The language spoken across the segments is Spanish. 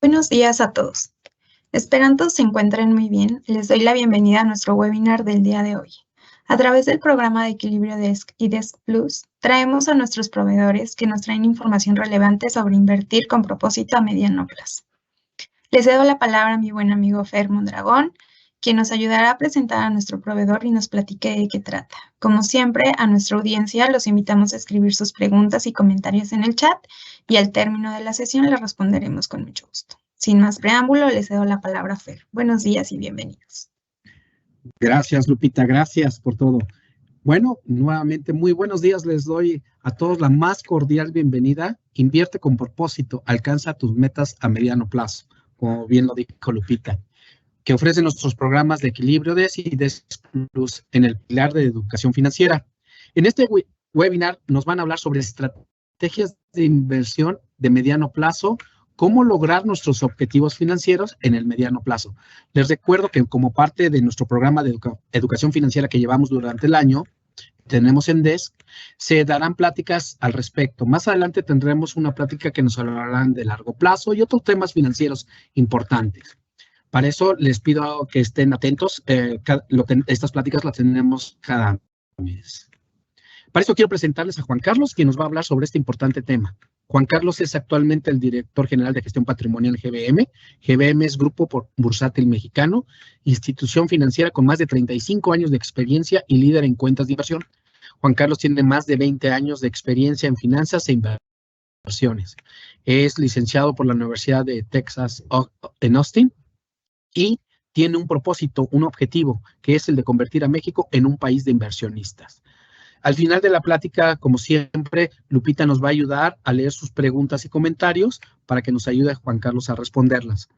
Buenos días a todos. Esperando se encuentren muy bien, les doy la bienvenida a nuestro webinar del día de hoy. A través del programa de Equilibrio Desk y Desk Plus, traemos a nuestros proveedores que nos traen información relevante sobre invertir con propósito a mediano plazo. Les cedo la palabra a mi buen amigo Fer Mondragón, quien nos ayudará a presentar a nuestro proveedor y nos platique de qué trata. Como siempre, a nuestra audiencia los invitamos a escribir sus preguntas y comentarios en el chat y al término de la sesión les responderemos con mucho gusto. Sin más preámbulo, les cedo la palabra a Fer. Buenos días y bienvenidos. Gracias, Lupita, gracias por todo. Bueno, nuevamente, muy buenos días. Les doy a todos la más cordial bienvenida. Invierte con propósito, alcanza tus metas a mediano plazo, como bien lo dijo Lupita, que ofrecen nuestros programas de Equilibrio Desk y Desk Plus en el pilar de educación financiera. En este webinar nos van a hablar sobre estrategias de inversión de mediano plazo, cómo lograr nuestros objetivos financieros en el mediano plazo. Les recuerdo que como parte de nuestro programa de educación financiera que llevamos durante el año, tenemos en Desk, se darán pláticas al respecto. Más adelante tendremos una plática que nos hablarán de largo plazo y otros temas financieros importantes. Para eso les pido que estén atentos. Estas pláticas las tenemos cada mes. Para eso quiero presentarles a Juan Carlos, quien nos va a hablar sobre este importante tema. Juan Carlos es actualmente el director general de gestión patrimonial en GBM. GBM es Grupo Bursátil Mexicano, institución financiera con más de 35 años de experiencia y líder en cuentas de inversión. Juan Carlos tiene más de 20 años de experiencia en finanzas e inversiones. Es licenciado por la Universidad de Texas en Austin y tiene un propósito, un objetivo, que es el de convertir a México en un país de inversionistas. Al final de la plática, como siempre, Lupita nos va a ayudar a leer sus preguntas y comentarios para que nos ayude a Juan Carlos a responderlas.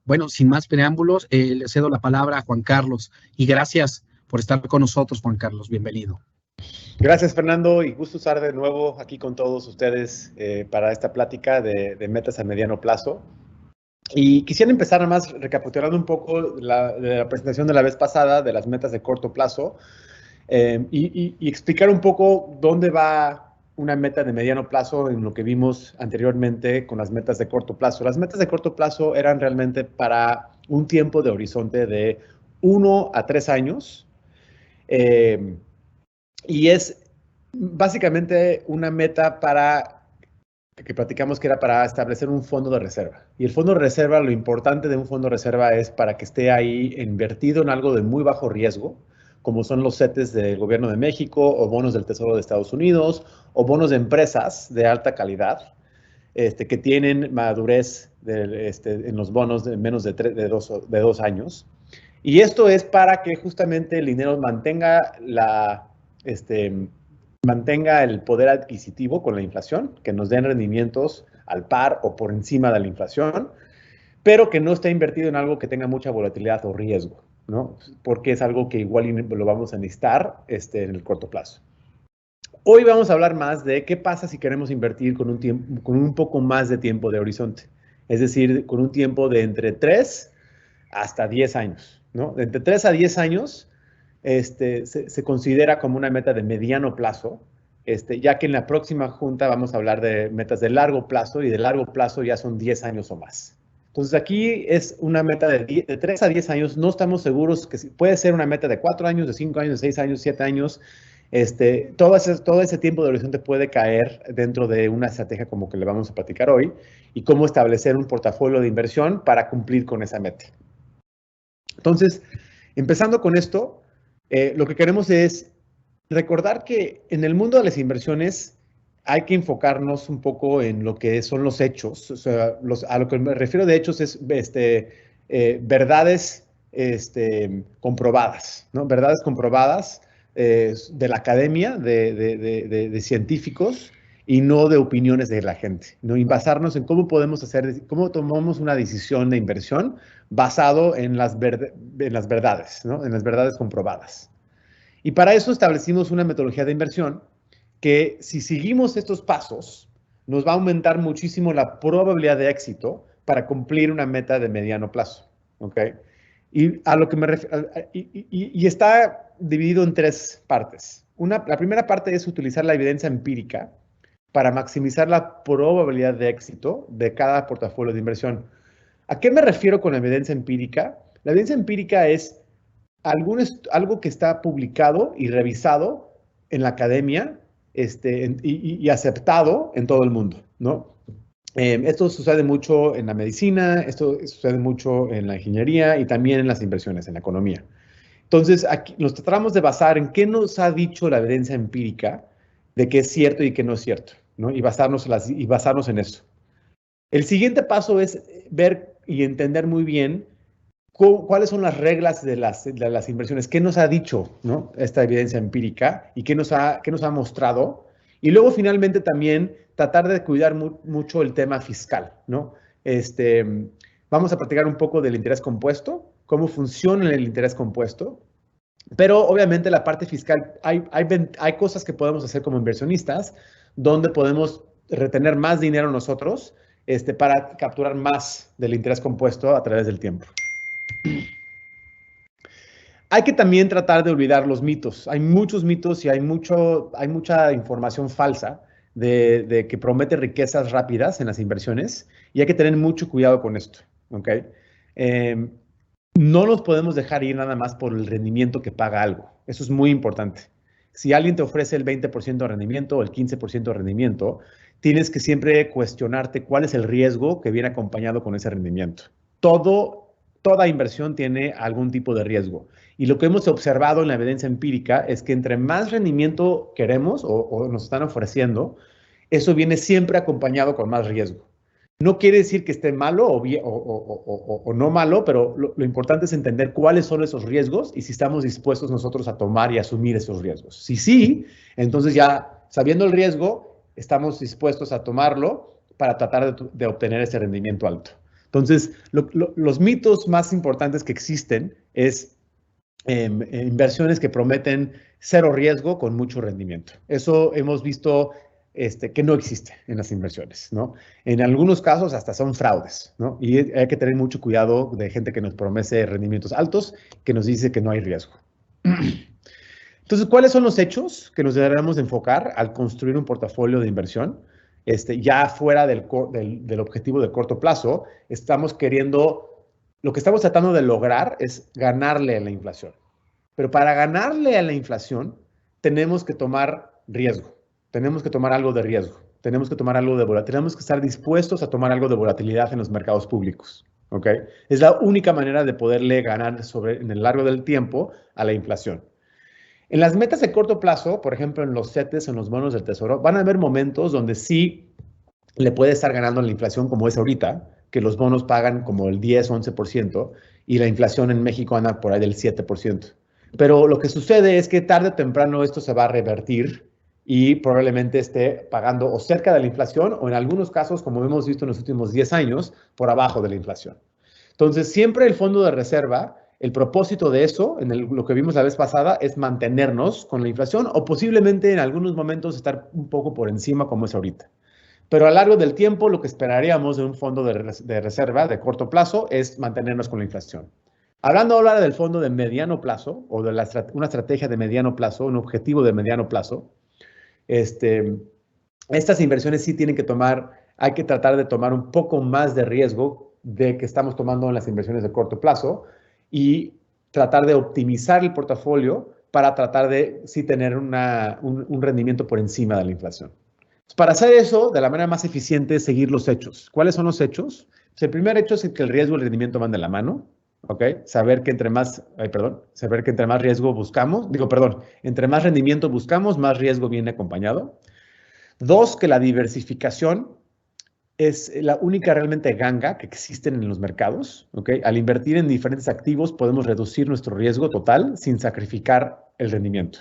Bueno, sin más preámbulos, le cedo la palabra a Juan Carlos y gracias por estar con nosotros, Juan Carlos. Bienvenido. Gracias, Fernando, y gusto estar de nuevo aquí con todos ustedes para esta plática de metas a mediano plazo. Y quisiera empezar nada más recapitulando un poco de la presentación de la vez pasada de las metas de corto plazo. Y explicar un poco dónde va una meta de mediano plazo en lo que vimos anteriormente con las metas de corto plazo. Las metas de corto plazo eran realmente para un tiempo de horizonte de 1 a 3 años. Y es básicamente una meta que platicamos que era para establecer un fondo de reserva. Y el fondo de reserva, lo importante de un fondo de reserva es para que esté ahí invertido en algo de muy bajo riesgo, como son los CETES del Gobierno de México, o bonos del Tesoro de Estados Unidos, o bonos de empresas de alta calidad, que tienen madurez en los bonos de menos de 2 años. Y esto es para que justamente el dinero mantenga el poder adquisitivo con la inflación, que nos den rendimientos al par o por encima de la inflación, pero que no esté invertido en algo que tenga mucha volatilidad o riesgo, ¿no? Porque es algo que igual lo vamos a necesitar en el corto plazo. Hoy vamos a hablar más de qué pasa si queremos invertir con un poco más de tiempo de horizonte, es decir, con un tiempo de entre 3 hasta 10 años, ¿no? De entre 3 a 10 años se considera como una meta de mediano plazo, ya que en la próxima junta vamos a hablar de metas de largo plazo, y de largo plazo ya son 10 años o más. Entonces aquí es una meta de 3 a 10 años. No estamos seguros que puede ser una meta de 4 años, de 5 años, de 6 años, 7 años. Todo ese tiempo de horizonte puede caer dentro de una estrategia como que le vamos a platicar hoy, y cómo establecer un portafolio de inversión para cumplir con esa meta. Entonces, empezando con esto, lo que queremos es recordar que en el mundo de las inversiones hay que enfocarnos un poco en lo que son los hechos. O sea, a lo que me refiero de hechos es verdades comprobadas, ¿no? Verdades comprobadas de la academia, de científicos, y no de opiniones de la gente, ¿no? Y basarnos en cómo tomamos una decisión de inversión basado en las verdades, ¿no? En las verdades comprobadas. Y para eso establecimos una metodología de inversión que, si seguimos estos pasos, nos va a aumentar muchísimo la probabilidad de éxito para cumplir una meta de mediano plazo, ¿ok? Y a lo que me refiero, y está dividido en 3 partes. La primera parte es utilizar la evidencia empírica para maximizar la probabilidad de éxito de cada portafolio de inversión. ¿A qué me refiero con evidencia empírica? La evidencia empírica es algo que está publicado y revisado en la academia y aceptado en todo el mundo, ¿no? Esto sucede mucho en la medicina, esto sucede mucho en la ingeniería y también en las inversiones, en la economía. Entonces, aquí nos tratamos de basar en qué nos ha dicho la evidencia empírica de qué es cierto y qué no es cierto, ¿no? Y basarnos en eso. El siguiente paso es ver y entender muy bien cuáles son las reglas de las inversiones, qué nos ha dicho, ¿no?, esta evidencia empírica y qué nos ha mostrado. Y luego, finalmente, también tratar de cuidar mucho el tema fiscal, ¿no? Vamos a platicar un poco del interés compuesto, cómo funciona el interés compuesto, pero obviamente la parte fiscal, hay cosas que podemos hacer como inversionistas donde podemos retener más dinero nosotros para capturar más del interés compuesto a través del tiempo. Hay que también tratar de olvidar los mitos. Hay muchos mitos y hay mucha información falsa de que promete riquezas rápidas en las inversiones y hay que tener mucho cuidado con esto, ¿ok? No nos podemos dejar ir nada más por el rendimiento que paga algo. Eso es muy importante. Si alguien te ofrece el 20% de rendimiento o el 15% de rendimiento, tienes que siempre cuestionarte cuál es el riesgo que viene acompañado con ese rendimiento. Toda inversión tiene algún tipo de riesgo. Y lo que hemos observado en la evidencia empírica es que entre más rendimiento queremos o nos están ofreciendo, eso viene siempre acompañado con más riesgo. No quiere decir que esté malo o no malo, pero lo importante es entender cuáles son esos riesgos y si estamos dispuestos nosotros a tomar y asumir esos riesgos. Si sí, entonces ya sabiendo el riesgo, estamos dispuestos a tomarlo para tratar de obtener ese rendimiento alto. Entonces, los mitos más importantes que existen es inversiones que prometen cero riesgo con mucho rendimiento. Eso hemos visto que no existe en las inversiones, ¿no? En algunos casos hasta son fraudes, ¿no? Y hay que tener mucho cuidado de gente que nos promete rendimientos altos, que nos dice que no hay riesgo. Entonces, ¿cuáles son los hechos que nos deberíamos de enfocar al construir un portafolio de inversión? Ya fuera del objetivo de corto plazo, lo que estamos tratando de lograr es ganarle a la inflación. Pero para ganarle a la inflación, tenemos que tomar riesgo. Tenemos que tomar algo de riesgo. Tenemos que tomar algo de volatilidad. Tenemos que estar dispuestos a tomar algo de volatilidad en los mercados públicos. ¿Ok? Es la única manera de poderle ganar en el largo del tiempo a la inflación. En las metas de corto plazo, por ejemplo, en los CETES, en los bonos del tesoro, van a haber momentos donde sí le puede estar ganando la inflación, como es ahorita, que los bonos pagan como el 10, 11% y la inflación en México anda por ahí del 7%. Pero lo que sucede es que tarde o temprano esto se va a revertir y probablemente esté pagando o cerca de la inflación o en algunos casos, como hemos visto en los últimos 10 años, por abajo de la inflación. Entonces, siempre el fondo de reserva, el propósito de eso, lo que vimos la vez pasada, es mantenernos con la inflación o posiblemente en algunos momentos estar un poco por encima como es ahorita. Pero a lo largo del tiempo, lo que esperaríamos de un fondo de reserva de corto plazo es mantenernos con la inflación. Hablando ahora del fondo de mediano plazo o de una estrategia de mediano plazo, un objetivo de mediano plazo, estas inversiones sí hay que tratar de tomar un poco más de riesgo de que estamos tomando en las inversiones de corto plazo y tratar de optimizar el portafolio para tratar de sí tener un rendimiento por encima de la inflación. Para hacer eso, de la manera más eficiente es seguir los hechos. ¿Cuáles son los hechos? Pues el primer hecho es que el riesgo y el rendimiento van de la mano. ¿Ok? Saber que entre más riesgo buscamos, entre más rendimiento buscamos, más riesgo viene acompañado. 2, que la diversificación es la única realmente ganga que existen en los mercados. ¿Ok? Al invertir en diferentes activos podemos reducir nuestro riesgo total sin sacrificar el rendimiento.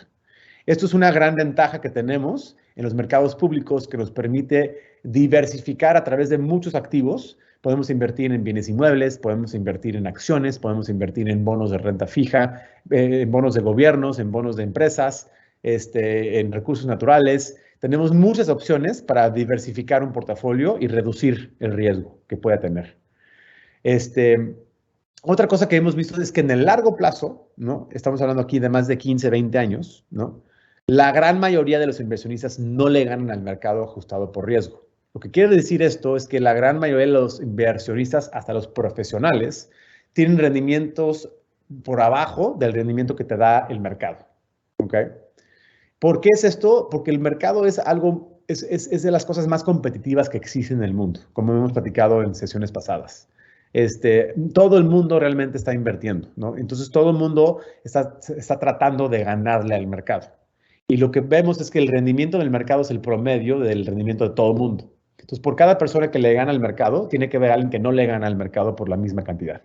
Esto es una gran ventaja que tenemos en los mercados públicos que nos permite diversificar a través de muchos activos. Podemos invertir en bienes inmuebles, podemos invertir en acciones, podemos invertir en bonos de renta fija, en bonos de gobiernos, en bonos de empresas, en recursos naturales. Tenemos muchas opciones para diversificar un portafolio y reducir el riesgo que pueda tener. Otra cosa que hemos visto es que en el largo plazo, ¿no? Estamos hablando aquí de más de 15, 20 años, ¿no? La gran mayoría de los inversionistas no le ganan al mercado ajustado por riesgo. Lo que quiere decir esto es que la gran mayoría de los inversionistas, hasta los profesionales, tienen rendimientos por abajo del rendimiento que te da el mercado. ¿Ok? ¿Por qué es esto? Porque el mercado es algo, es de las cosas más competitivas que existen en el mundo, como hemos platicado en sesiones pasadas. Todo el mundo realmente está invirtiendo, ¿no? Entonces todo el mundo está tratando de ganarle al mercado. Y lo que vemos es que el rendimiento del mercado es el promedio del rendimiento de todo el mundo. Entonces, por cada persona que le gana al mercado, tiene que haber alguien que no le gana al mercado por la misma cantidad.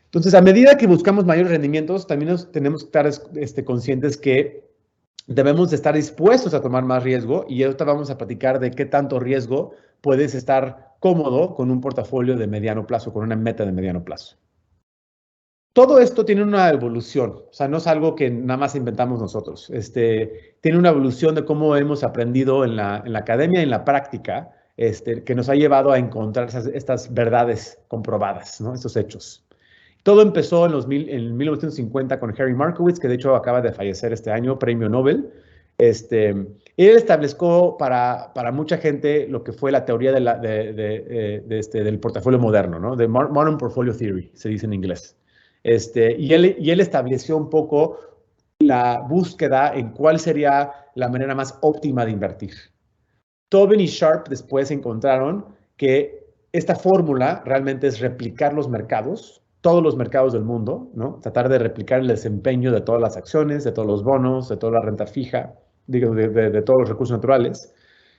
Entonces, a medida que buscamos mayores rendimientos, también tenemos que estar conscientes que debemos de estar dispuestos a tomar más riesgo, y ahorita vamos a platicar de qué tanto riesgo puedes estar cómodo con un portafolio de mediano plazo, con una meta de mediano plazo. Todo esto tiene una evolución, o sea, no es algo que nada más inventamos nosotros. Tiene una evolución de cómo hemos aprendido en la academia y en la práctica, que nos ha llevado a encontrar estas verdades comprobadas, ¿no? Estos hechos. Todo empezó en 1950 con Harry Markowitz, que de hecho acaba de fallecer este año, premio Nobel. Él estableció para mucha gente lo que fue la teoría del portafolio moderno, ¿no? De Modern Portfolio Theory, se dice en inglés. Y él estableció un poco la búsqueda en cuál sería la manera más óptima de invertir. Tobin y Sharp después encontraron que esta fórmula realmente es replicar los mercados, todos los mercados del mundo, ¿no? Tratar de replicar el desempeño de todas las acciones, de todos los bonos, de toda la renta fija, de todos los recursos naturales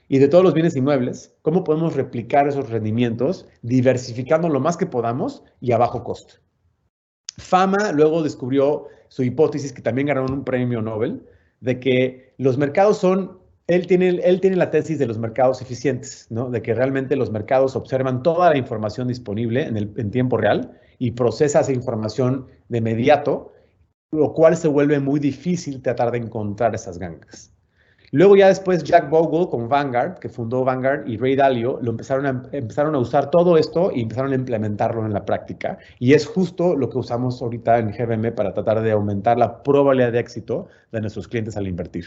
y de todos los bienes inmuebles. ¿Cómo podemos replicar esos rendimientos diversificando lo más que podamos y a bajo costo? Fama luego descubrió su hipótesis, que también ganó un premio Nobel, de que los mercados son, él tiene la tesis de los mercados eficientes, ¿no? De que realmente los mercados observan toda la información disponible en tiempo real y procesa esa información de inmediato, lo cual se vuelve muy difícil tratar de encontrar esas gangas. Luego ya después Jack Bogle con Vanguard, que fundó Vanguard, y Ray Dalio, empezaron a usar todo esto y empezaron a implementarlo en la práctica. Y es justo lo que usamos ahorita en GBM para tratar de aumentar la probabilidad de éxito de nuestros clientes al invertir.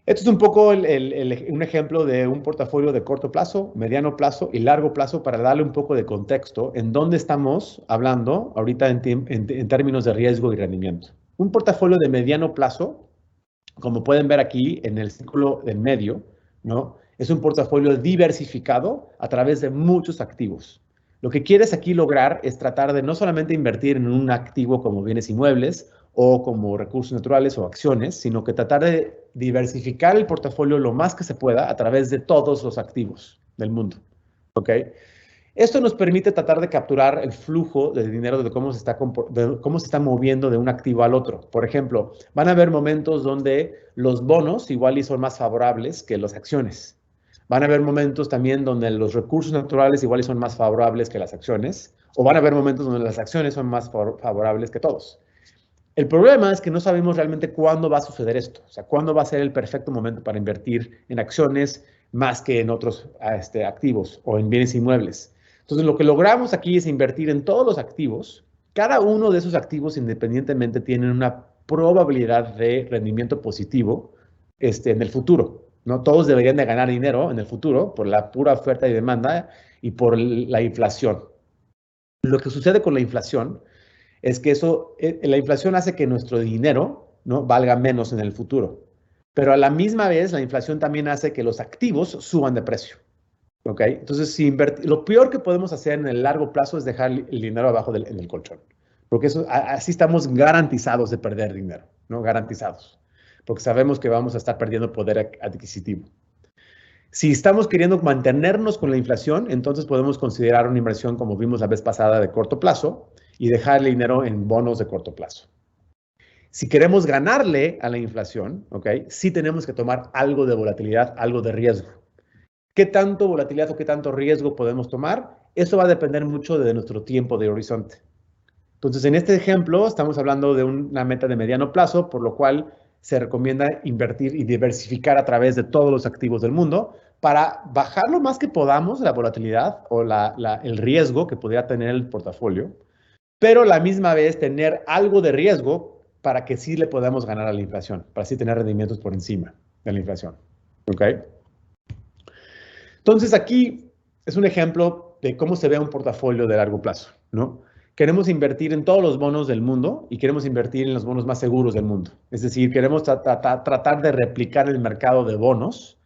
Esto es un poco un ejemplo de un portafolio de corto plazo, mediano plazo y largo plazo, para darle un poco de contexto en dónde estamos hablando ahorita en términos de riesgo y rendimiento. Un portafolio de mediano plazo, como pueden ver aquí en el círculo del medio, ¿no? Es un portafolio diversificado a través de muchos activos. Lo que quieres aquí lograr es tratar de no solamente invertir en un activo como bienes inmuebles o como recursos naturales o acciones, sino que tratar de diversificar el portafolio lo más que se pueda a través de todos los activos del mundo. ¿Ok? Esto nos permite tratar de capturar el flujo de dinero de cómo se está moviendo de un activo al otro. Por ejemplo, van a haber momentos donde los bonos igual y son más favorables que las acciones. Van a haber momentos también donde los recursos naturales igual y son más favorables que las acciones. O van a haber momentos donde las acciones son más favorables que todos. El problema es que no sabemos realmente cuándo va a suceder esto. O sea, cuándo va a ser el perfecto momento para invertir en acciones más que en otros activos o en bienes inmuebles. Entonces, lo que logramos aquí es invertir en todos los activos. Cada uno de esos activos independientemente tienen una probabilidad de rendimiento positivo en el futuro, ¿no? Todos deberían de ganar dinero en el futuro por la pura oferta y demanda y por la inflación. Lo que sucede con la inflación es que la inflación hace que nuestro dinero, ¿no?, valga menos en el futuro. Pero a la misma vez, la inflación también hace que los activos suban de precio. ¿Ok? Entonces, lo peor que podemos hacer en el largo plazo es dejar el dinero abajo en el colchón. Porque así estamos garantizados de perder dinero, ¿no? Garantizados. Porque sabemos que vamos a estar perdiendo poder adquisitivo. Si estamos queriendo mantenernos con la inflación, entonces podemos considerar una inversión, como vimos la vez pasada, de corto plazo y dejar el dinero en bonos de corto plazo. Si queremos ganarle a la inflación, ¿ok?, sí tenemos que tomar algo de volatilidad, algo de riesgo. ¿Qué tanto volatilidad o qué tanto riesgo podemos tomar? Eso va a depender mucho de nuestro tiempo de horizonte. Entonces, en este ejemplo, estamos hablando de una meta de mediano plazo, por lo cual se recomienda invertir y diversificar a través de todos los activos del mundo para bajar lo más que podamos la volatilidad o el riesgo que podría tener el portafolio, pero a la misma vez tener algo de riesgo para que sí le podamos ganar a la inflación, para así tener rendimientos por encima de la inflación. ¿Ok? Entonces, aquí es un ejemplo de cómo se ve un portafolio de largo plazo, ¿no? Queremos invertir en todos los bonos del mundo y queremos invertir en los bonos más seguros del mundo. Es decir, queremos tratar de replicar el mercado de bonos,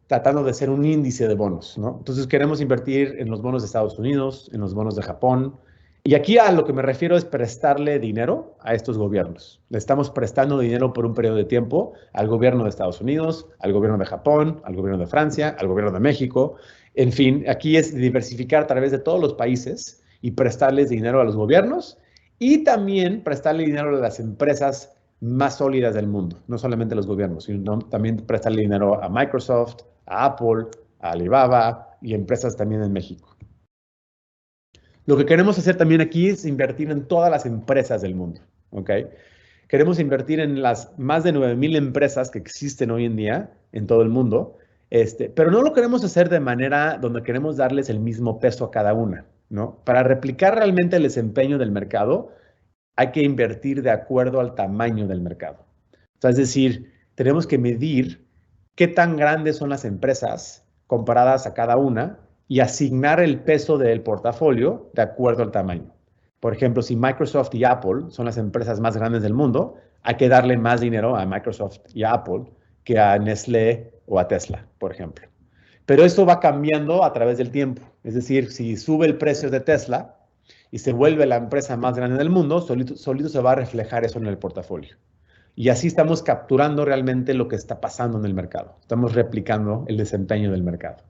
tratando de ser un índice de bonos, ¿no? Entonces, queremos invertir en los bonos de Estados Unidos, en los bonos de Japón. Y aquí a lo que me refiero es prestarle dinero a estos gobiernos. Le estamos prestando dinero por un periodo de tiempo al gobierno de Estados Unidos, al gobierno de Japón, al gobierno de Francia, al gobierno de México. En fin, aquí es diversificar a través de todos los países y prestarles dinero a los gobiernos y también prestarle dinero a las empresas más sólidas del mundo, no solamente a los gobiernos, sino también prestarle dinero a Microsoft, a Apple, a Alibaba y empresas también en México. Lo que queremos hacer también aquí es invertir en todas las empresas del mundo, ¿ok? Queremos invertir en las más de 9,000 empresas que existen hoy en día en todo el mundo, pero no lo queremos hacer de manera donde queremos darles el mismo peso a cada una, ¿no? Para replicar realmente el desempeño del mercado, hay que invertir de acuerdo al tamaño del mercado. O sea, es decir, tenemos que medir qué tan grandes son las empresas comparadas a cada una y asignar el peso del portafolio de acuerdo al tamaño. Por ejemplo, si Microsoft y Apple son las empresas más grandes del mundo, hay que darle más dinero a Microsoft y a Apple que a Nestlé o a Tesla, por ejemplo. Pero esto va cambiando a través del tiempo. Es decir, si sube el precio de Tesla y se vuelve la empresa más grande del mundo, solito se va a reflejar eso en el portafolio. Y así estamos capturando realmente lo que está pasando en el mercado. Estamos replicando el desempeño del mercado.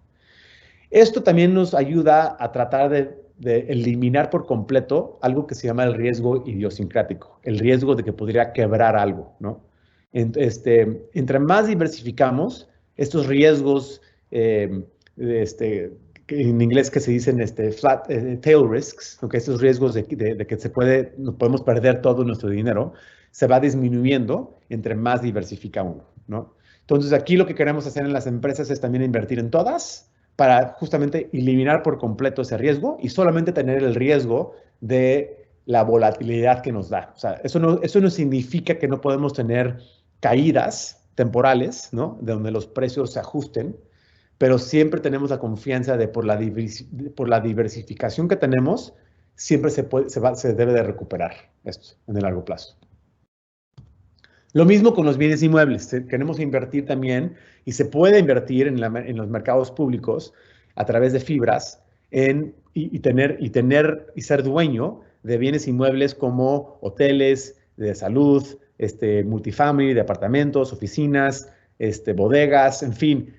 Esto también nos ayuda a tratar de eliminar por completo algo que se llama el riesgo idiosincrático, el riesgo de que podría quebrar algo, ¿no? Entre más diversificamos, estos riesgos, en inglés que se dicen tail risks, ¿okay? Estos riesgos de que podemos perder todo nuestro dinero, se va disminuyendo entre más diversifica uno, ¿no? Entonces, aquí lo que queremos hacer en las empresas es también invertir en todas, para justamente eliminar por completo ese riesgo y solamente tener el riesgo de la volatilidad que nos da. O sea, eso no significa que no podemos tener caídas temporales, ¿no? De donde los precios se ajusten, pero siempre tenemos la confianza de por la diversificación que tenemos, siempre se debe de recuperar esto en el largo plazo. Lo mismo con los bienes inmuebles. Queremos invertir también, y se puede invertir en los mercados públicos a través de fibras y ser dueño de bienes inmuebles como hoteles de salud, multifamily, departamentos, oficinas, bodegas, en fin.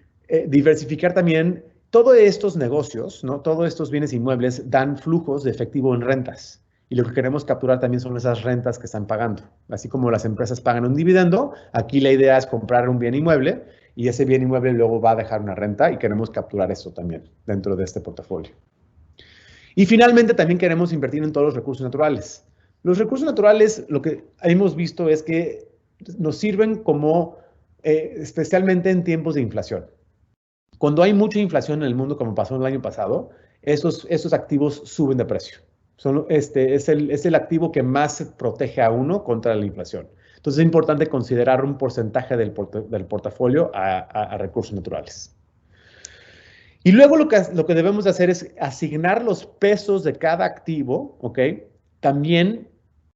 Diversificar también todos estos negocios, ¿no? Todos estos bienes inmuebles dan flujos de efectivo en rentas. Y lo que queremos capturar también son esas rentas que están pagando. Así como las empresas pagan un dividendo, aquí la idea es comprar un bien inmueble y ese bien inmueble luego va a dejar una renta y queremos capturar eso también dentro de este portafolio. Y finalmente también queremos invertir en todos los recursos naturales. Los recursos naturales, lo que hemos visto es que nos sirven como, especialmente en tiempos de inflación. Cuando hay mucha inflación en el mundo, como pasó el año pasado, esos activos suben de precio. Es el activo que más protege a uno contra la inflación. Entonces es importante considerar un porcentaje del portafolio a recursos naturales. Y luego lo que debemos hacer es asignar los pesos de cada activo, ¿ok? También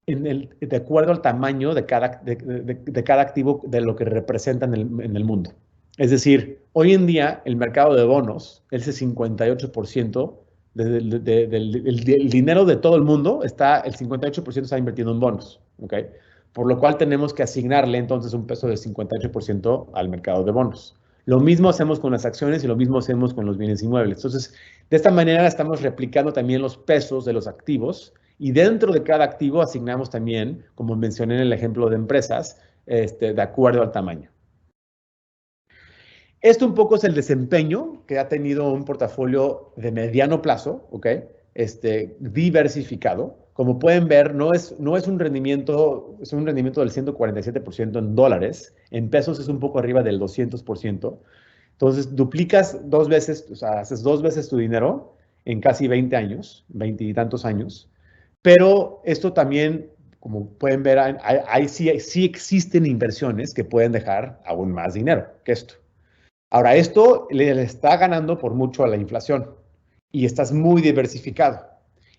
de acuerdo al tamaño de cada activo de lo que representa en el mundo. Es decir, hoy en día el mercado de bonos, ese 58%, el dinero de todo el mundo, el 58% está invirtiendo en bonos, ¿ok? Por lo cual tenemos que asignarle entonces un peso del 58% al mercado de bonos. Lo mismo hacemos con las acciones y lo mismo hacemos con los bienes inmuebles. Entonces, de esta manera estamos replicando también los pesos de los activos y dentro de cada activo asignamos también, como mencioné en el ejemplo de empresas, de acuerdo al tamaño. Esto un poco es el desempeño que ha tenido un portafolio de mediano plazo, ¿ok? Diversificado. Como pueden ver, no es un rendimiento, es un rendimiento del 147% en dólares. En pesos es un poco arriba del 200%. Entonces, duplicas 2 veces, o sea, haces 2 veces tu dinero en casi 20 años, 20 y tantos años. Pero esto también, como pueden ver, sí existen inversiones que pueden dejar aún más dinero que esto. Ahora, esto le está ganando por mucho a la inflación y estás muy diversificado.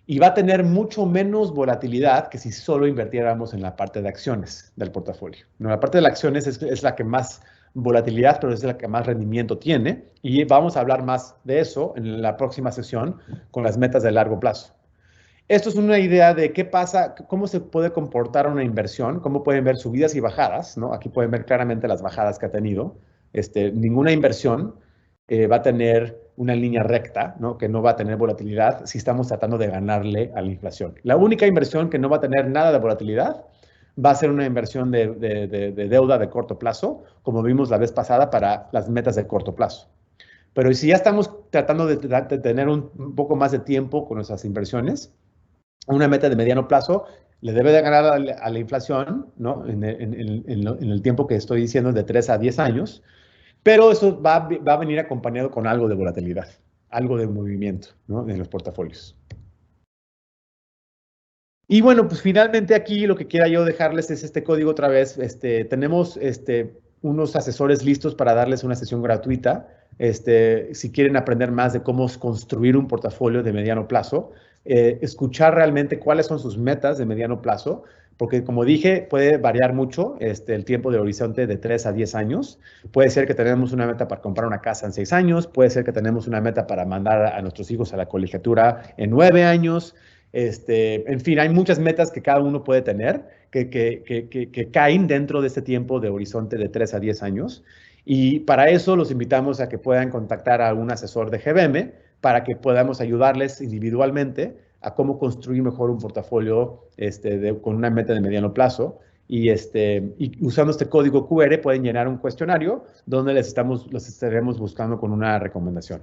Y va a tener mucho menos volatilidad que si solo invirtiéramos en la parte de acciones del portafolio. No, la parte de las acciones es la que más volatilidad, pero es la que más rendimiento tiene. Y vamos a hablar más de eso en la próxima sesión con las metas de largo plazo. Esto es una idea de qué pasa, cómo se puede comportar una inversión, cómo pueden ver subidas y bajadas, ¿no? Aquí pueden ver claramente las bajadas que ha tenido. Ninguna inversión va a tener una línea recta, ¿no? Que no va a tener volatilidad si estamos tratando de ganarle a la inflación. La única inversión que no va a tener nada de volatilidad va a ser una inversión de deuda de corto plazo, como vimos la vez pasada para las metas de corto plazo. Pero si ya estamos tratando de tener un poco más de tiempo con nuestras inversiones, una meta de mediano plazo le debe de ganar a la inflación, ¿no? En el tiempo que estoy diciendo, de 3 a 10 años, pero eso va a venir acompañado con algo de volatilidad, algo de movimiento, ¿no? En los portafolios. Y bueno, pues finalmente aquí lo que quiera yo dejarles es este código otra vez. Tenemos unos asesores listos para darles una sesión gratuita. Si quieren aprender más de cómo construir un portafolio de mediano plazo, escuchar realmente cuáles son sus metas de mediano plazo, porque como dije, puede variar mucho el tiempo de horizonte de 3 a 10 años. Puede ser que tenemos una meta para comprar una casa en 6 años, puede ser que tenemos una meta para mandar a nuestros hijos a la colegiatura en 9 años. En fin, hay muchas metas que cada uno puede tener que caen dentro de este tiempo de horizonte de 3 a 10 años. Y para eso los invitamos a que puedan contactar a un asesor de GBM para que podamos ayudarles individualmente a cómo construir mejor un portafolio con una meta de mediano plazo. Y usando este código QR pueden llenar un cuestionario donde los estaremos buscando con una recomendación.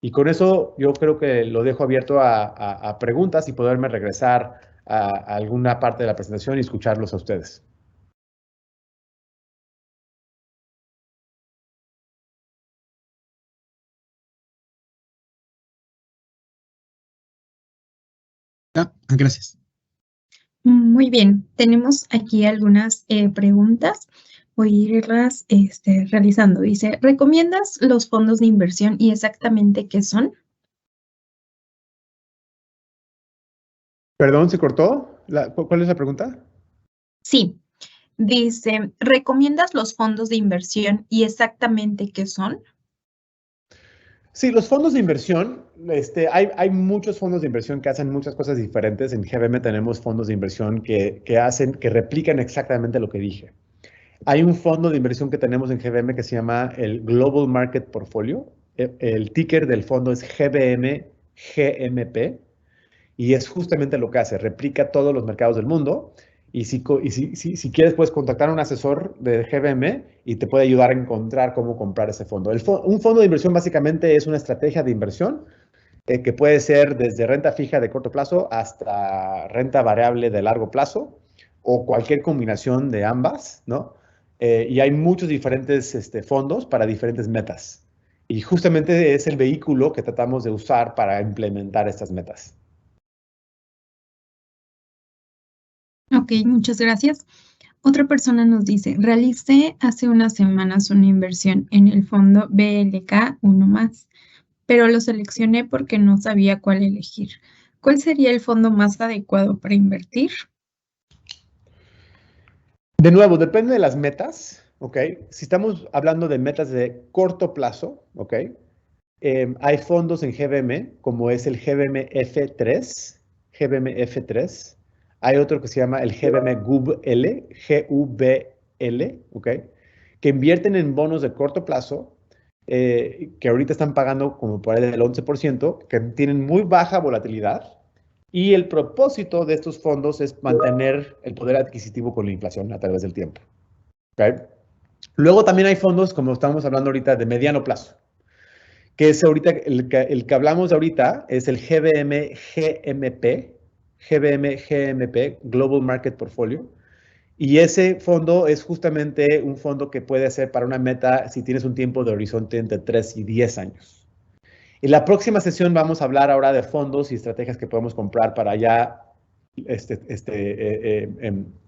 Y con eso yo creo que lo dejo abierto a preguntas y poderme regresar a alguna parte de la presentación y escucharlos a ustedes. Gracias. Muy bien, tenemos aquí algunas preguntas. Voy a irlas realizando. Dice, ¿recomiendas los fondos de inversión y exactamente qué son? Perdón, ¿se cortó? ¿Cuál es la pregunta? Sí, dice, ¿recomiendas los fondos de inversión y exactamente qué son? Sí, los fondos de inversión, hay muchos fondos de inversión que hacen muchas cosas diferentes. En GBM tenemos fondos de inversión que replican exactamente lo que dije. Hay un fondo de inversión que tenemos en GBM que se llama el Global Market Portfolio. El ticker del fondo es GBM GMP y es justamente lo que hace, replica todos los mercados del mundo. Y si quieres, puedes contactar a un asesor de GBM y te puede ayudar a encontrar cómo comprar ese fondo. Un fondo de inversión básicamente es una estrategia de inversión que puede ser desde renta fija de corto plazo hasta renta variable de largo plazo o cualquier combinación de ambas, ¿no? Y hay muchos diferentes fondos para diferentes metas. Y justamente es el vehículo que tratamos de usar para implementar estas metas. Ok, muchas gracias. Otra persona nos dice, realicé hace unas semanas una inversión en el fondo BLK 1+, pero lo seleccioné porque no sabía cuál elegir. ¿Cuál sería el fondo más adecuado para invertir? De nuevo, depende de las metas, ¿ok? Si estamos hablando de metas de corto plazo, ¿ok? Hay fondos en GBM, como es el GBM F3, GBM F3. Hay otro que se llama el GBM GUBL, GUBL, ¿ok? Que invierten en bonos de corto plazo, que ahorita están pagando como por ahí del 11%, que tienen muy baja volatilidad. Y el propósito de estos fondos es mantener el poder adquisitivo con la inflación a través del tiempo. ¿Okay? Luego también hay fondos, como estamos hablando ahorita, de mediano plazo, que es ahorita, el que hablamos ahorita es el GBM GMP, Global Market Portfolio. Y ese fondo es justamente un fondo que puede ser para una meta si tienes un tiempo de horizonte entre 3 y 10 años. En la próxima sesión vamos a hablar ahora de fondos y estrategias que podemos comprar para ya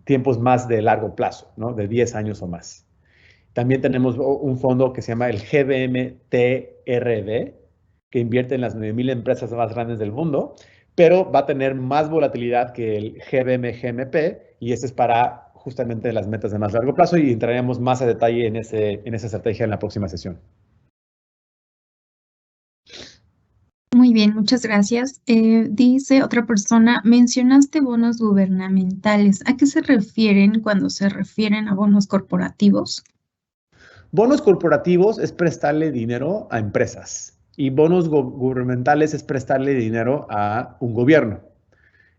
tiempos más de largo plazo, ¿no? De 10 años o más. También tenemos un fondo que se llama el GBM-TRD, que invierte en las 9,000 empresas más grandes del mundo, pero va a tener más volatilidad que el GBM-GMP, y ese es para justamente las metas de más largo plazo, y entraremos más a detalle en esa estrategia en la próxima sesión. Muy bien, muchas gracias. Dice otra persona, mencionaste bonos gubernamentales. ¿A qué se refieren cuando se refieren a bonos corporativos? Bonos corporativos es prestarle dinero a empresas, y bonos gubernamentales es prestarle dinero a un gobierno.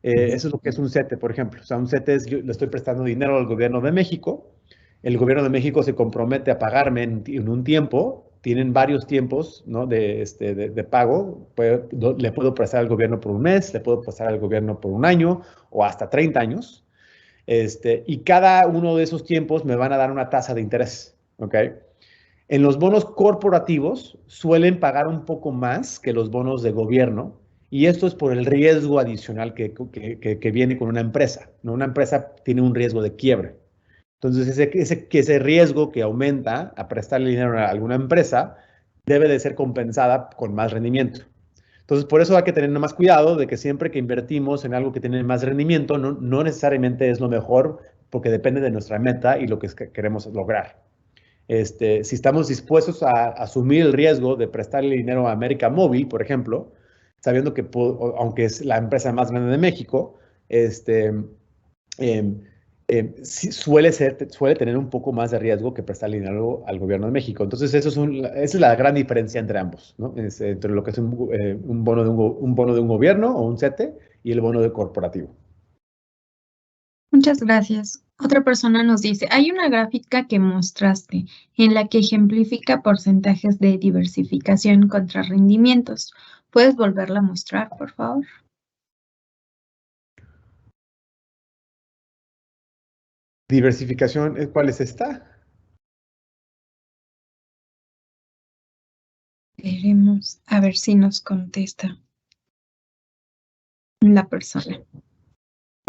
Eso es lo que es un CETE, por ejemplo. O sea, un CETE es, yo le estoy prestando dinero al gobierno de México, el gobierno de México se compromete a pagarme en un tiempo, tienen varios tiempos, ¿no?, de pago. Le puedo prestar al gobierno por un mes, le puedo prestar al gobierno por un año o hasta 30 años. Y cada uno de esos tiempos me van a dar una tasa de interés, ¿ok? En los bonos corporativos suelen pagar un poco más que los bonos de gobierno, y esto es por el riesgo adicional que viene con una empresa, ¿no? Una empresa tiene un riesgo de quiebre. Entonces, ese riesgo que aumenta a prestarle dinero a alguna empresa debe de ser compensada con más rendimiento. Entonces, por eso hay que tener más cuidado de que siempre que invertimos en algo que tiene más rendimiento, no necesariamente es lo mejor, porque depende de nuestra meta y lo que queremos lograr. Si estamos dispuestos a asumir el riesgo de prestarle dinero a América Móvil, por ejemplo, sabiendo que, aunque es la empresa más grande de México, sí suele tener un poco más de riesgo que prestarle dinero al gobierno de México. Entonces, esa es la gran diferencia entre ambos, ¿no? Entre lo que es un bono de un gobierno o un CETE y el bono de corporativo. Muchas gracias. Otra persona nos dice, hay una gráfica que mostraste en la que ejemplifica porcentajes de diversificación contra rendimientos. ¿Puedes volverla a mostrar, por favor? Diversificación, ¿cuál es esta? Veremos a ver si nos contesta la persona.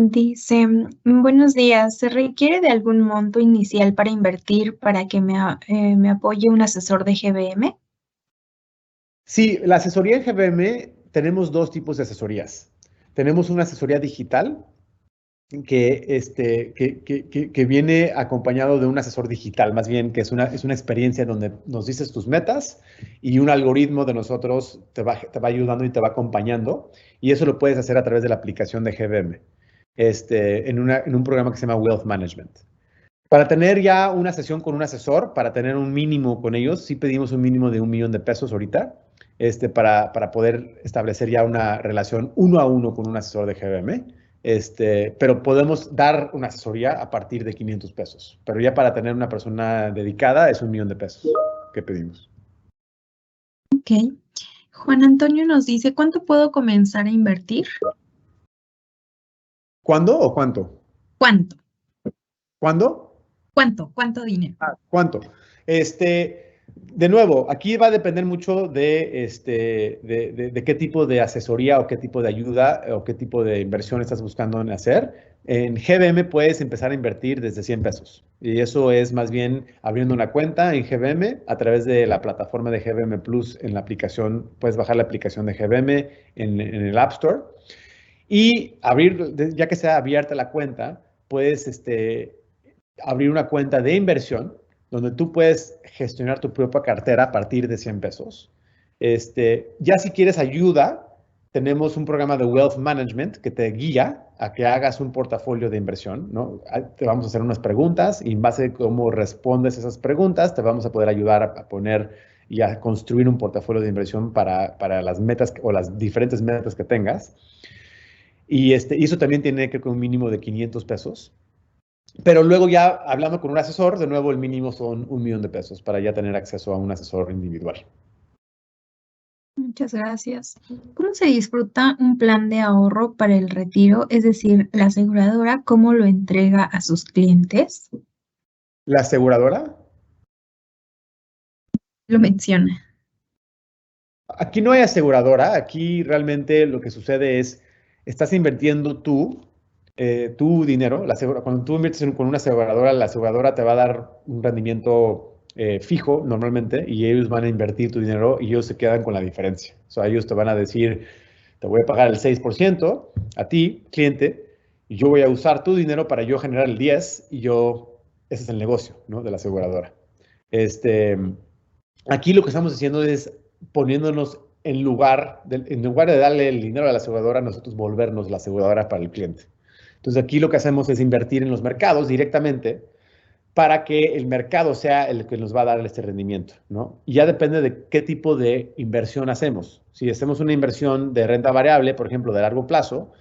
Dice, buenos días, ¿se requiere de algún monto inicial para invertir para que me apoye un asesor de GBM? Sí, la asesoría en GBM, tenemos dos tipos de asesorías. Tenemos una asesoría digital que viene acompañado de un asesor digital, más bien que es una experiencia donde nos dices tus metas y un algoritmo de nosotros te va ayudando y te va acompañando, y eso lo puedes hacer a través de la aplicación de GBM, en un programa que se llama Wealth Management. Para tener ya una sesión con un asesor, para tener un mínimo con ellos, sí pedimos un mínimo de $1,000,000 ahorita, para poder establecer ya una relación 1 a 1 con un asesor de GBM. Pero podemos dar una asesoría a partir de $500. Pero ya para tener una persona dedicada es $1,000,000 que pedimos. Ok. Juan Antonio nos dice, ¿cuánto puedo comenzar a invertir? ¿Cuándo o cuánto? ¿Cuánto? ¿Cuándo? ¿Cuánto dinero? ¿Cuánto? De nuevo, aquí va a depender mucho de qué tipo de asesoría o qué tipo de ayuda o qué tipo de inversión estás buscando en hacer. En GBM puedes empezar a invertir desde $100, y eso es más bien abriendo una cuenta en GBM a través de la plataforma de GBM Plus en la aplicación. Puedes bajar la aplicación de GBM en el App Store y ya que sea abierta la cuenta, puedes abrir una cuenta de inversión donde tú puedes gestionar tu propia cartera a partir de $100. Ya si quieres ayuda, tenemos un programa de Wealth Management que te guía a que hagas un portafolio de inversión, ¿no? Te vamos a hacer unas preguntas, y en base a cómo respondes esas preguntas, te vamos a poder ayudar a poner y a construir un portafolio de inversión para las metas o las diferentes metas que tengas. Y eso también tiene que ver con un mínimo de $500. Pero luego, ya hablando con un asesor, de nuevo el mínimo son $1,000,000 para ya tener acceso a un asesor individual. Muchas gracias. ¿Cómo se disfruta un plan de ahorro para el retiro? Es decir, la aseguradora, ¿cómo lo entrega a sus clientes? ¿La aseguradora? Lo menciona. Aquí no hay aseguradora. Aquí realmente lo que sucede es, estás invirtiendo tu dinero. Cuando tú inviertes con una aseguradora, la aseguradora te va a dar un rendimiento fijo normalmente y ellos van a invertir tu dinero y ellos se quedan con la diferencia. O sea, ellos te van a decir, te voy a pagar el 6% a ti, cliente, y yo voy a usar tu dinero para yo generar el 10% y ese es el negocio, ¿no? De la aseguradora. Aquí lo que estamos haciendo es poniéndonos en lugar de darle el dinero a la aseguradora, nosotros volvernos la aseguradora para el cliente. Entonces aquí lo que hacemos es invertir en los mercados directamente para que el mercado sea el que nos va a dar este rendimiento, ¿no? Y ya depende de qué tipo de inversión hacemos. Si hacemos una inversión de renta variable, por ejemplo, de largo plazo,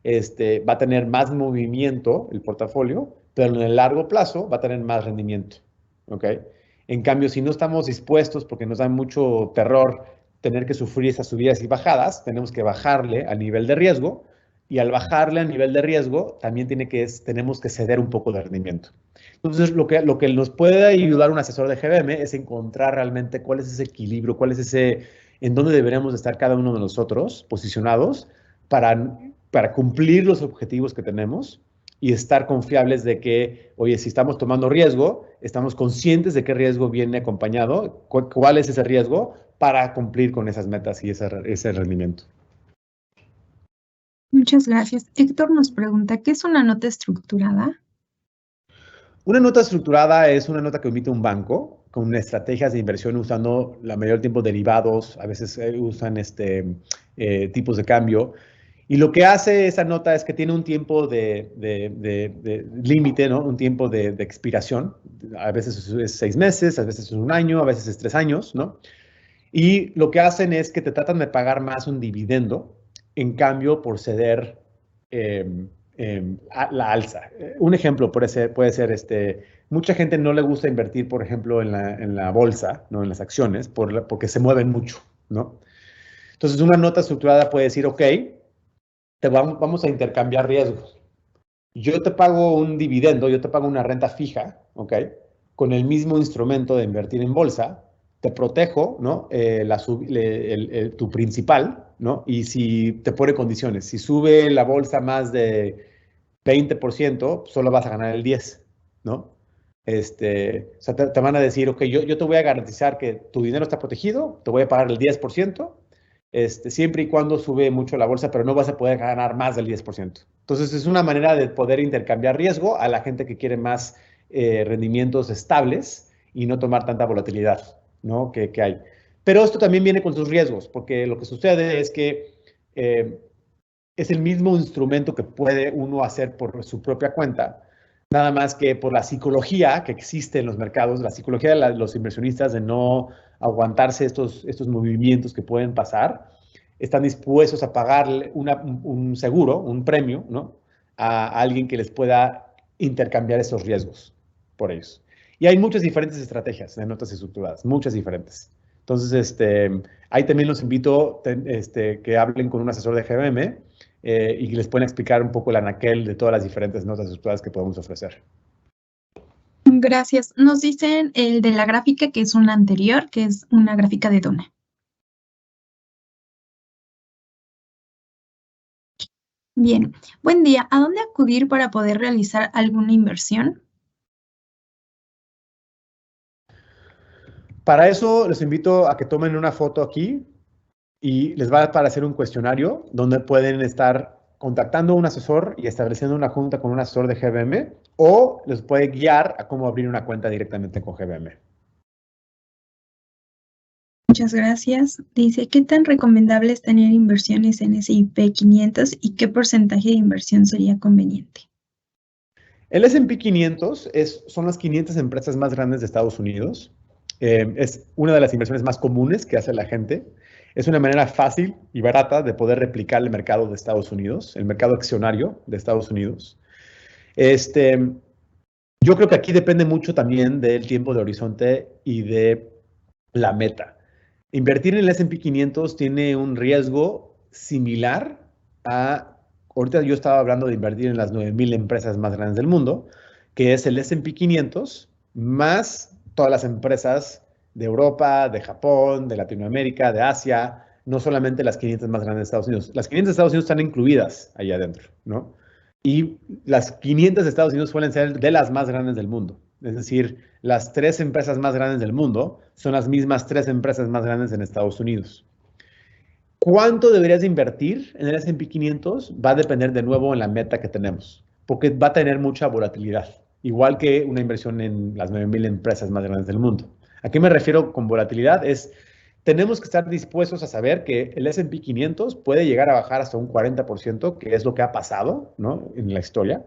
va a tener más movimiento el portafolio, pero en el largo plazo va a tener más rendimiento, ¿ok? En cambio, si no estamos dispuestos, porque nos da mucho terror tener que sufrir esas subidas y bajadas, tenemos que bajarle a nivel de riesgo, y al bajarle a nivel de riesgo, también tenemos que ceder un poco de rendimiento. Entonces, lo que nos puede ayudar un asesor de GBM es encontrar realmente cuál es ese equilibrio, en dónde deberíamos estar cada uno de nosotros posicionados para cumplir los objetivos que tenemos y estar confiables de que, oye, si estamos tomando riesgo, estamos conscientes de qué riesgo viene acompañado, cuál es ese riesgo para cumplir con esas metas y ese rendimiento. Muchas gracias. Héctor nos pregunta, ¿qué es una nota estructurada? Una nota estructurada es una nota que emite un banco con estrategias de inversión usando la mayor tiempo derivados, a veces usan tipos de cambio. Y lo que hace esa nota es que tiene un tiempo de límite, ¿no? Un tiempo de expiración. A veces es 6 meses, a veces es 1 año, a veces es 3 años, ¿no? Y lo que hacen es que te tratan de pagar más un dividendo en cambio por ceder la alza. Un ejemplo puede ser mucha gente no le gusta invertir, por ejemplo, en la bolsa, ¿no? En las acciones, porque se mueven mucho, ¿no? Entonces, una nota estructurada puede decir, ok, vamos a intercambiar riesgos. Yo te pago un dividendo, yo te pago una renta fija, ¿ok? Con el mismo instrumento de invertir en bolsa, te protejo, ¿no? Tu principal, ¿no? Y si te pone condiciones, si sube la bolsa más de 20%, solo vas a ganar el 10%, ¿no? O sea, te van a decir, ok, yo te voy a garantizar que tu dinero está protegido, te voy a pagar el 10%, siempre y cuando sube mucho la bolsa, pero no vas a poder ganar más del 10%. Entonces, es una manera de poder intercambiar riesgo a la gente que quiere más rendimientos estables y no tomar tanta volatilidad, ¿no? que hay. Pero esto también viene con sus riesgos, porque lo que sucede es que es el mismo instrumento que puede uno hacer por su propia cuenta, nada más que por la psicología que existe en los mercados, la psicología de los inversionistas de no aguantarse estos movimientos que pueden pasar, están dispuestos a pagarle un seguro, un premio, ¿no? A alguien que les pueda intercambiar esos riesgos por ellos. Y hay muchas diferentes estrategias de notas estructuradas, muchas diferentes. Entonces, ahí también los invito que hablen con un asesor de GBM y les pueden explicar un poco el anaquel de todas las diferentes notas estructuradas que podemos ofrecer. Gracias. Nos dicen el de la gráfica, que es una anterior, que es una gráfica de Dona. Bien. Buen día. ¿A dónde acudir para poder realizar alguna inversión? Para eso, les invito a que tomen una foto aquí y les va a aparecer un cuestionario donde pueden estar contactando a un asesor y estableciendo una junta con un asesor de GBM o les puede guiar a cómo abrir una cuenta directamente con GBM. Muchas gracias. Dice, ¿qué tan recomendable es tener inversiones en S&P 500 y qué porcentaje de inversión sería conveniente? El S&P 500 son las 500 empresas más grandes de Estados Unidos. Es una de las inversiones más comunes que hace la gente. Es una manera fácil y barata de poder replicar el mercado de Estados Unidos, el mercado accionario de Estados Unidos. Yo creo que aquí depende mucho también del tiempo de horizonte y de la meta. Invertir en el S&P 500 tiene un riesgo similar a, ahorita yo estaba hablando de invertir en las 9,000 empresas más grandes del mundo, que es el S&P 500 más todas las empresas de Europa, de Japón, de Latinoamérica, de Asia, no solamente las 500 más grandes de Estados Unidos. Las 500 de Estados Unidos están incluidas allá adentro, ¿no? Y las 500 de Estados Unidos suelen ser de las más grandes del mundo. Es decir, las 3 empresas más grandes del mundo son las mismas 3 empresas más grandes en Estados Unidos. ¿Cuánto deberías de invertir en el S&P 500? Va a depender de nuevo en la meta que tenemos, porque va a tener mucha volatilidad, igual que una inversión en las 9,000 empresas más grandes del mundo. ¿A qué me refiero con volatilidad? Tenemos que estar dispuestos a saber que el S&P 500 puede llegar a bajar hasta un 40%, que es lo que ha pasado, ¿no?, en la historia.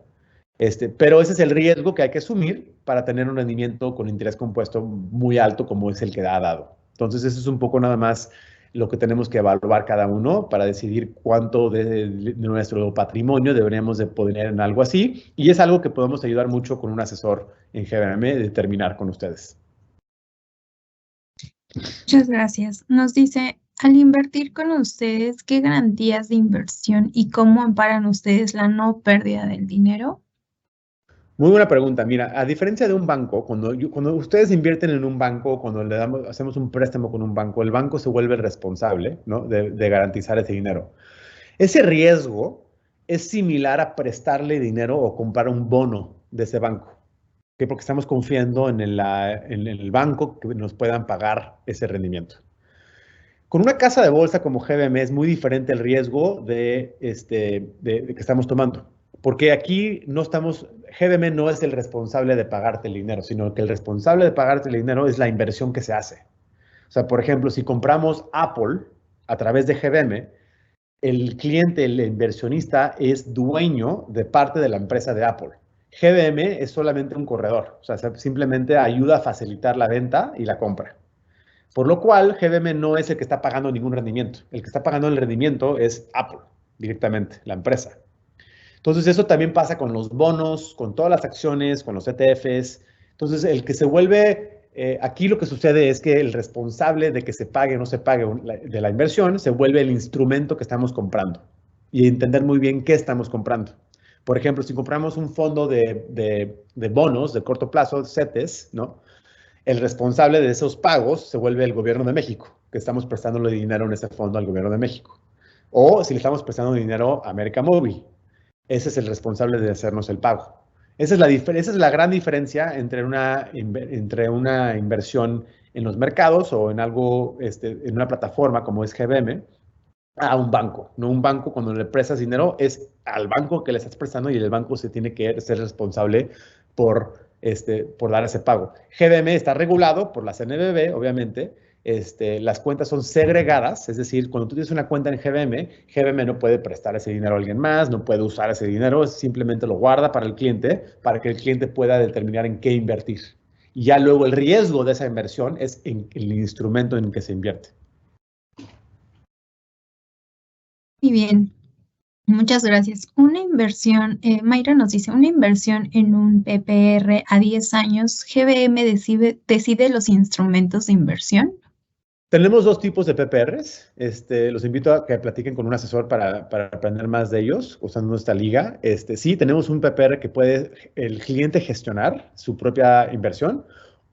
Pero ese es el riesgo que hay que asumir para tener un rendimiento con interés compuesto muy alto como es el que ha dado. Entonces, eso es un poco nada más lo que tenemos que evaluar cada uno para decidir cuánto de nuestro patrimonio deberíamos de poner en algo así. Y es algo que podemos ayudar mucho con un asesor en GBM, determinar con ustedes. Muchas gracias. Nos dice, al invertir con ustedes, ¿qué garantías de inversión y cómo amparan ustedes la no pérdida del dinero? Muy buena pregunta. Mira, a diferencia de un banco, cuando ustedes invierten en un banco, cuando hacemos un préstamo con un banco, el banco se vuelve el responsable, ¿no?, de garantizar ese dinero. Ese riesgo es similar a prestarle dinero o comprar un bono de ese banco, porque estamos confiando en el banco que nos puedan pagar ese rendimiento. Con una casa de bolsa como GBM es muy diferente el riesgo de que estamos tomando. Porque aquí GBM no es el responsable de pagarte el dinero, sino que el responsable de pagarte el dinero es la inversión que se hace. O sea, por ejemplo, si compramos Apple a través de GBM, el cliente, el inversionista, es dueño de parte de la empresa de Apple. GBM es solamente un corredor, o sea, simplemente ayuda a facilitar la venta y la compra. Por lo cual, GBM no es el que está pagando ningún rendimiento. El que está pagando el rendimiento es Apple, directamente, la empresa. Entonces, eso también pasa con los bonos, con todas las acciones, con los ETFs. Entonces, el que se vuelve, aquí lo que sucede es que el responsable de que se pague o no se pague de la inversión se vuelve el instrumento que estamos comprando y entender muy bien qué estamos comprando. Por ejemplo, si compramos un fondo de bonos de corto plazo, CETES, ¿no?, el responsable de esos pagos se vuelve el gobierno de México, que estamos prestándole dinero en ese fondo al gobierno de México. O si le estamos prestando dinero a América Móvil, ese es el responsable de hacernos el pago. Esa es la gran diferencia entre una inversión en los mercados o en algo, en una plataforma como es GBM, a un banco. No, un banco, cuando le prestas dinero, es al banco que le estás prestando y el banco se tiene que ser responsable por dar ese pago. GBM está regulado por la CNBV, obviamente. Las cuentas son segregadas, es decir, cuando tú tienes una cuenta en GBM no puede prestar ese dinero a alguien más, no puede usar ese dinero, simplemente lo guarda para el cliente, para que el cliente pueda determinar en qué invertir. Y ya luego el riesgo de esa inversión es en el instrumento en el que se invierte. Muy bien, muchas gracias. Una inversión, Mayra nos dice, una inversión en un PPR a 10 años, ¿GBM decide los instrumentos de inversión? Tenemos 2 tipos de PPRs. Los invito a que platiquen con un asesor para aprender más de ellos usando nuestra liga. Sí, tenemos un PPR que puede el cliente gestionar su propia inversión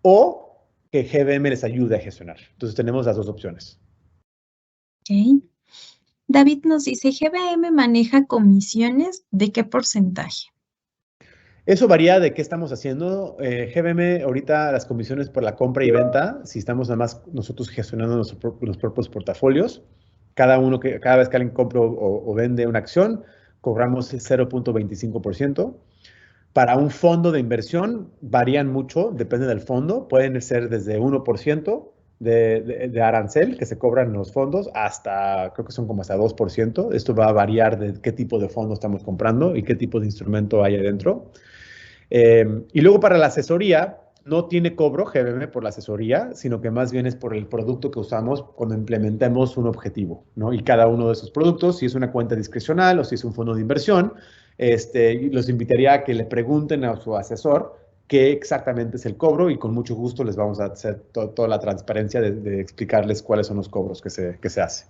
o que GBM les ayude a gestionar. Entonces, tenemos las 2 opciones. Ok. David nos dice, ¿GBM maneja comisiones? ¿De qué porcentaje? Eso varía de qué estamos haciendo. GBM, ahorita las comisiones por la compra y venta, si estamos nada más nosotros gestionando los propios portafolios, cada vez que alguien compra o vende una acción, cobramos 0.25%. Para un fondo de inversión varían mucho, depende del fondo, pueden ser desde 1% de arancel que se cobran en los fondos hasta, creo que son como hasta 2%. Esto va a variar de qué tipo de fondo estamos comprando y qué tipo de instrumento hay adentro. Y luego para la asesoría, no tiene cobro GBM por la asesoría, sino que más bien es por el producto que usamos cuando implementemos un objetivo, ¿no? Y cada uno de esos productos, si es una cuenta discrecional o si es un fondo de inversión, los invitaría a que le pregunten a su asesor qué exactamente es el cobro y con mucho gusto les vamos a hacer toda la transparencia de explicarles cuáles son los cobros que se hacen.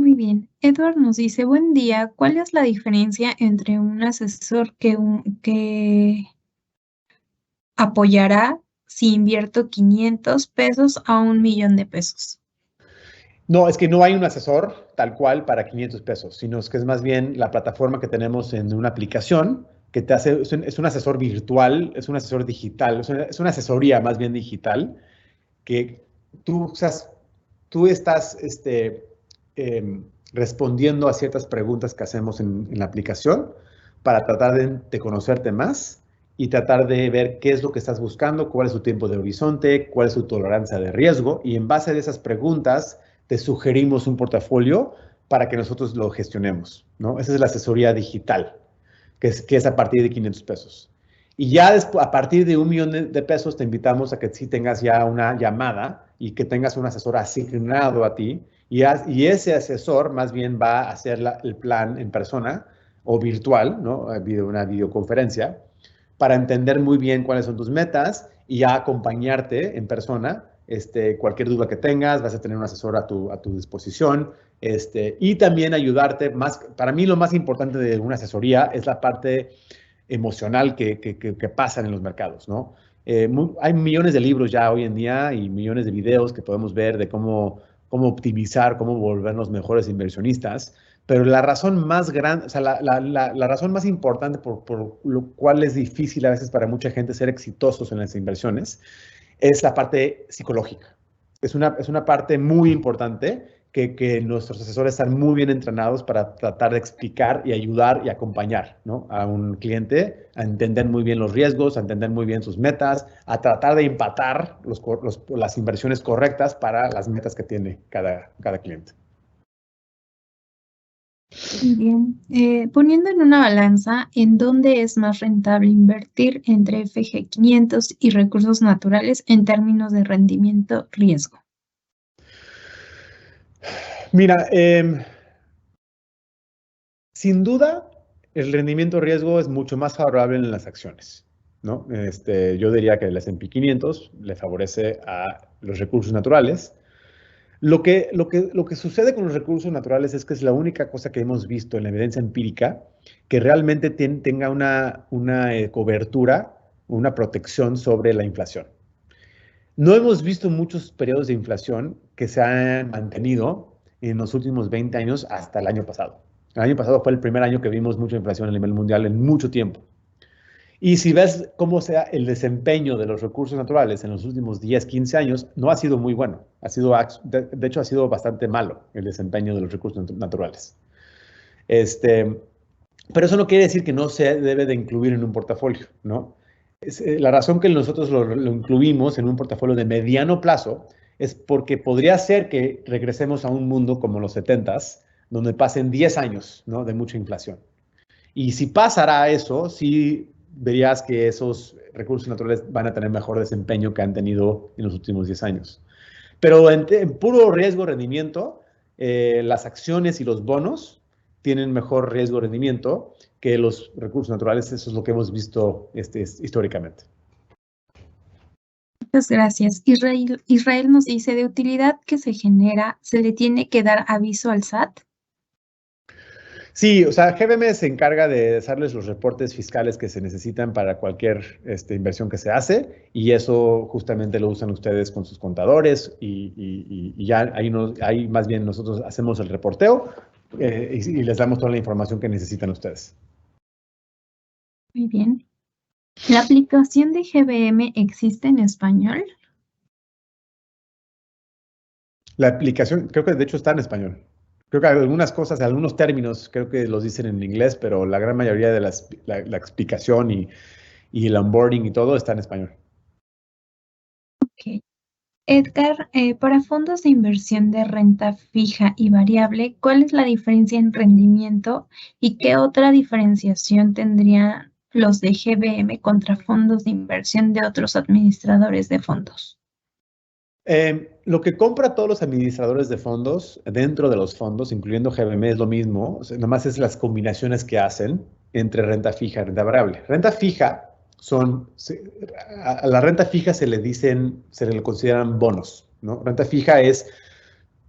Muy bien. Edward nos dice, buen día, ¿cuál es la diferencia entre un asesor que apoyará si invierto 500 pesos a 1,000,000 de pesos? No, es que no hay un asesor tal cual para 500 pesos, sino es que es más bien la plataforma que tenemos en una aplicación que te hace, es un asesor virtual, es un asesor digital, es una asesoría más bien digital, que tú estás respondiendo a ciertas preguntas que hacemos en la aplicación para tratar de conocerte más y tratar de ver qué es lo que estás buscando, cuál es tu tiempo de horizonte, cuál es tu tolerancia de riesgo, y en base a esas preguntas te sugerimos un portafolio para que nosotros lo gestionemos, ¿no? Esa es la asesoría digital, que es a partir de 500 pesos. Y ya después, a partir de 1 millón de pesos, te invitamos a que sí tengas ya una llamada y que tengas un asesor asignado a ti. Y ese asesor más bien va a hacer el plan en persona o virtual, ¿no? Una videoconferencia, para entender muy bien cuáles son tus metas y ya acompañarte en persona. Cualquier duda que tengas, vas a tener un asesor a tu disposición. Y también ayudarte más. Para mí lo más importante de una asesoría es la parte emocional que pasan en los mercados, ¿no? Hay millones de libros ya hoy en día y millones de videos que podemos ver de cómo optimizar, cómo volvernos mejores inversionistas, pero la razón más grande, o sea, la razón más importante por lo cual es difícil a veces para mucha gente ser exitosos en las inversiones es la parte psicológica. Es una parte muy importante que nuestros asesores están muy bien entrenados para tratar de explicar y ayudar y acompañar, ¿no? A un cliente a entender muy bien los riesgos, a entender muy bien sus metas, a tratar de empatar las inversiones correctas para las metas que tiene cada cliente. Muy bien. Poniendo en una balanza, ¿en dónde es más rentable invertir entre FG500 y recursos naturales en términos de rendimiento-riesgo? Mira, sin duda, el rendimiento-riesgo es mucho más favorable en las acciones, ¿no? Yo diría que el S&P 500 le favorece a los recursos naturales. Lo que sucede con los recursos naturales es que es la única cosa que hemos visto en la evidencia empírica que realmente tenga una cobertura, una protección sobre la inflación. No hemos visto muchos periodos de inflación que se han mantenido en los últimos 20 años hasta el año pasado. El año pasado fue el primer año que vimos mucha inflación a nivel mundial en mucho tiempo. Y si ves cómo sea el desempeño de los recursos naturales en los últimos 10, 15 años, no ha sido muy bueno. De hecho, ha sido bastante malo el desempeño de los recursos naturales. Pero eso no quiere decir que no se debe de incluir en un portafolio, ¿no? La razón que nosotros lo incluimos en un portafolio de mediano plazo es porque podría ser que regresemos a un mundo como los 70s, donde pasen 10 años, ¿no? De mucha inflación. Y si pasará eso, sí verías que esos recursos naturales van a tener mejor desempeño que han tenido en los últimos 10 años. Pero en puro riesgo-rendimiento, las acciones y los bonos tienen mejor riesgo-rendimiento que los recursos naturales. Eso es lo que hemos visto históricamente. Muchas gracias. Israel nos dice, ¿de utilidad que se genera, se le tiene que dar aviso al SAT? Sí, o sea, GBM se encarga de darles los reportes fiscales que se necesitan para cualquier inversión que se hace, y eso justamente lo usan ustedes con sus contadores y ya ahí más bien nosotros hacemos el reporteo y les damos toda la información que necesitan ustedes. Muy bien. ¿La aplicación de GBM existe en español? La aplicación, creo que de hecho está en español. Creo que algunas cosas, algunos términos, creo que los dicen en inglés, pero la gran mayoría de la explicación y el onboarding y todo está en español. Ok. Edgar, para fondos de inversión de renta fija y variable, ¿cuál es la diferencia en rendimiento y qué otra diferenciación tendrían los de GBM contra fondos de inversión de otros administradores de fondos? Lo que compra todos los administradores de fondos dentro de los fondos, incluyendo GBM, es lo mismo. O sea, nomás es las combinaciones que hacen entre renta fija y renta variable. Renta fija a la renta fija se le consideran bonos, ¿no? Renta fija es,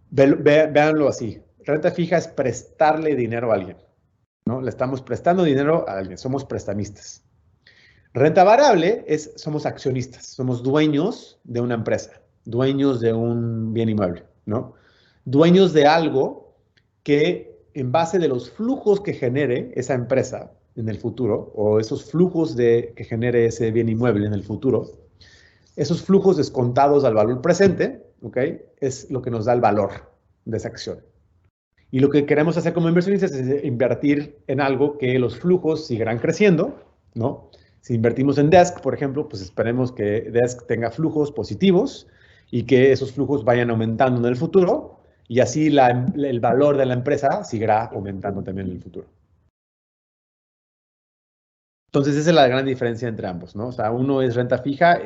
véanlo así, renta fija es prestarle dinero a alguien, ¿no? Le estamos prestando dinero a alguien, somos prestamistas. Renta variable somos accionistas, somos dueños de una empresa, dueños de un bien inmueble, ¿no? Dueños de algo que en base de los flujos que genere esa empresa, en el futuro, o esos flujos que genere ese bien inmueble en el futuro, esos flujos descontados al valor presente, ¿ok? Es lo que nos da el valor de esa acción. Y lo que queremos hacer como inversionistas es invertir en algo que los flujos sigan creciendo, ¿no? Si invertimos en Desk, por ejemplo, pues esperemos que Desk tenga flujos positivos y que esos flujos vayan aumentando en el futuro y así el valor de la empresa seguirá aumentando también en el futuro. Entonces, esa es la gran diferencia entre ambos, ¿no? O sea, uno es renta fija,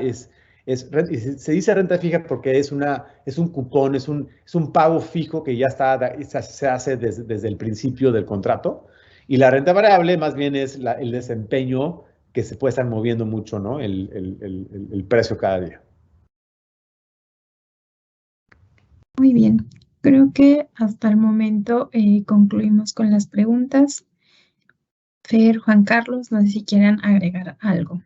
se dice renta fija porque es un cupón, es un pago fijo que ya se hace desde el principio del contrato. Y la renta variable más bien es el desempeño que se puede estar moviendo mucho, ¿no? El precio cada día. Muy bien, creo que hasta el momento concluimos con las preguntas. Fer, Juan Carlos, no sé si quieran agregar algo.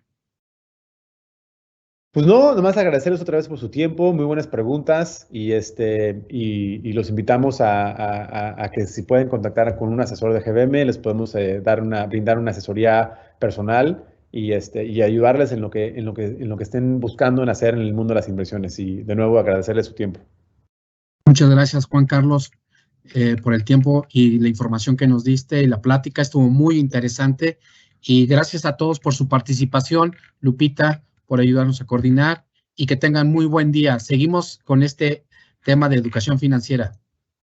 Pues no, nomás agradecerles otra vez por su tiempo, muy buenas preguntas y los invitamos a que si pueden contactar con un asesor de GBM, les podemos brindar una asesoría personal y ayudarles en lo que estén buscando en hacer en el mundo de las inversiones. Y de nuevo agradecerles su tiempo. Muchas gracias, Juan Carlos, por el tiempo y la información que nos diste. Y la plática estuvo muy interesante. Y gracias a todos por su participación. Lupita, por ayudarnos a coordinar. Y que tengan muy buen día. Seguimos con este tema de educación financiera.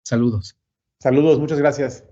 Saludos. Saludos, muchas gracias.